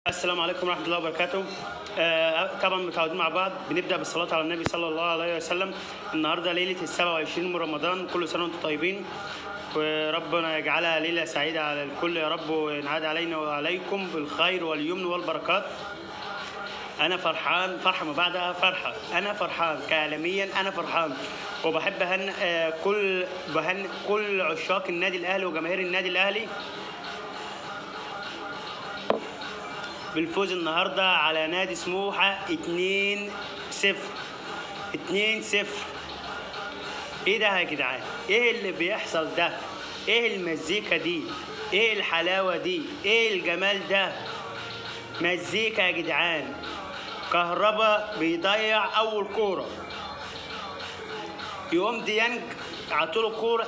السلام عليكم ورحمة الله وبركاته. طبعا متعودين مع بعض بنبدأ بالصلاة على النبي صلى الله عليه وسلم. النهارده ليلة 27 من رمضان، كل سنة وانتم طيبين، وربنا يجعلها ليلة سعيدة على الكل يا رب، وينعاد علينا وعليكم بالخير واليمن والبركات. أنا فرحان فرحة ما بعدها فرحة، أنا فرحان كعالميا، أنا فرحان وبحب بهنئ كل عشاق النادي الأهلي وجماهير النادي الأهلي بالفوز النهارده على نادي سموحة 2-0. 2-0. ايه ده يا جدعان؟ ايه اللي بيحصل ده؟ ايه المزيكا دي؟ ايه الحلاوة دي؟ ايه الجمال ده؟ مزيكا يا جدعان. كهربا بيضيع اول كورة، يقوم ديانج عطوله كورة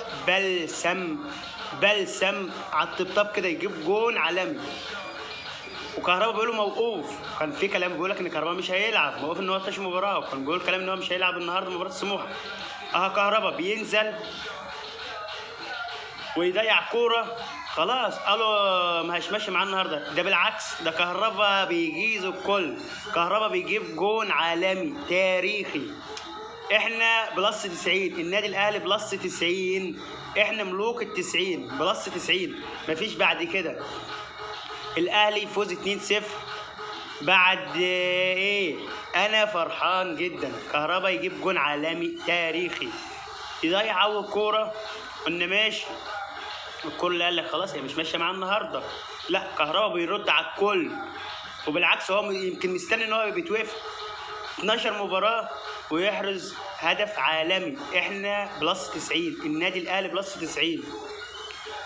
بلسم على الطبطاب كده يجيب جون عالمي. وكهربا بيقولوا موقوف، كان في كلام بيقول لك ان كهربا مش هيلعب، موقوف ان هو طاش مباراه، وكان بيقول كلام ان هو مش هيلعب النهارده مباراه سموحه. كهربا بينزل ويضيع كوره، خلاص قالوا ما هيش ماشي معاه النهارده. ده بالعكس، ده كهربا بيجيز الكل، كهربا بيجيب جون عالمي تاريخي. احنا بلس 90، النادي الاهلي بلس 90، احنا ملوك ال90 بلس 90، مفيش بعد كده. الاهلي يفوز 2-0 بعد ايه؟ انا فرحان جدا. كهربا يجيب جون عالمي تاريخي، يضيع اول كوره، قلنا ماشي، الكل قال لك خلاص هي مش ماشيه معاه النهارده. لا، كهربا بيرد على الكل، وبالعكس هو يمكن مستني ان هو بيتوقف 12 مباراه ويحرز هدف عالمي. احنا بلس 90، النادي الاهلي بلس 90.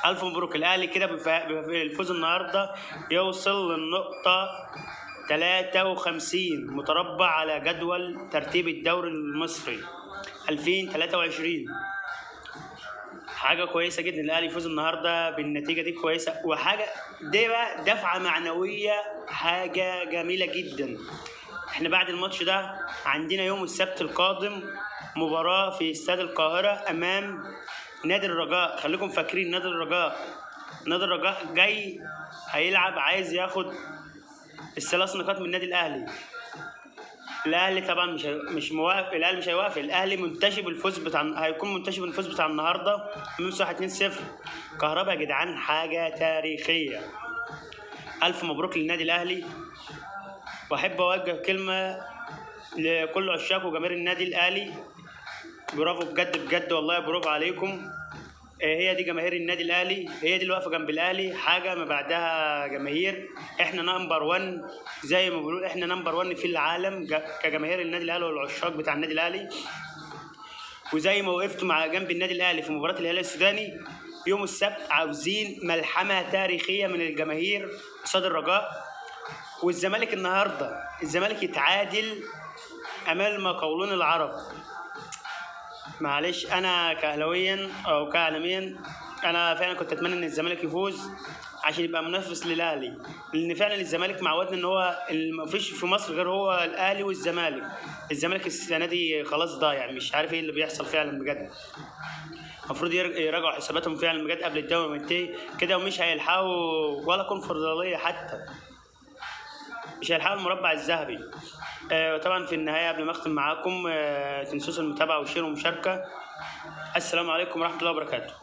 ألف مبروك. الأهلي كده بالفوز النهارده يوصل للنقطة 53 متربع على جدول ترتيب الدوري المصري 2023. حاجة كويسة جدا الأهلي يفوز النهارده بالنتيجة دي، كويسة، وحاجة دي بقى دفعة معنوية، حاجة جميلة جدا. احنا بعد الماتش ده عندنا يوم السبت القادم مباراة في استاد القاهرة أمام نادي الرجاء. خليكم فاكرين نادي الرجاء جاي هيلعب، عايز ياخد ال3 نقاط من النادي الاهلي. الاهلي طبعا مش موافق، الاهلي مش هيوافق، الاهلي منتشي بالفوز هيكون منتشي بالفوز بتاع النهارده امام سموحة 2-0. كهربا يا جدعان حاجه تاريخيه. الف مبروك للنادي الاهلي. واحب اوجه كلمه لكل عشاق وجماهير النادي الاهلي، برافو بجد بجد، والله برافو عليكم. هي دي جماهير النادي الاهلي، هي دي اللي واقفه جنب الاهلي، حاجه ما بعدها جماهير. احنا نمبر 1، زي ما بيقولوا احنا نمبر 1 في العالم كجماهير النادي الاهلي والعشاق بتاع النادي الاهلي. وزي ما وقفتوا مع جنب النادي الاهلي في مباراه الهلال السوداني يوم السبت، عاوزين ملحمه تاريخيه من الجماهير قصاد الرجاء. والزمالك النهارده، الزمالك يتعادل امام ما قولون العرب. معلش، انا كاهلاويا او كعالميا انا فعلا كنت اتمنى ان الزمالك يفوز عشان يبقى منافس للاهلي، لان فعلا الزمالك معودنا ان هو مفيش في مصر غير هو الاهلي والزمالك. الزمالك السنه دي خلاص ضايع، مش عارف ايه اللي بيحصل فعلا بجد. المفروض يراجعوا حساباتهم فعلا بجد قبل الدوري ما ينتهي كده، ومش هيلحقوا ولا كونفدراليه حتى، مش هيلحقوا المربع الذهبي. طبعا في النهايه قبل ما اختم معاكم، تنسوش المتابعه والشير والمشاركه. السلام عليكم ورحمه الله وبركاته.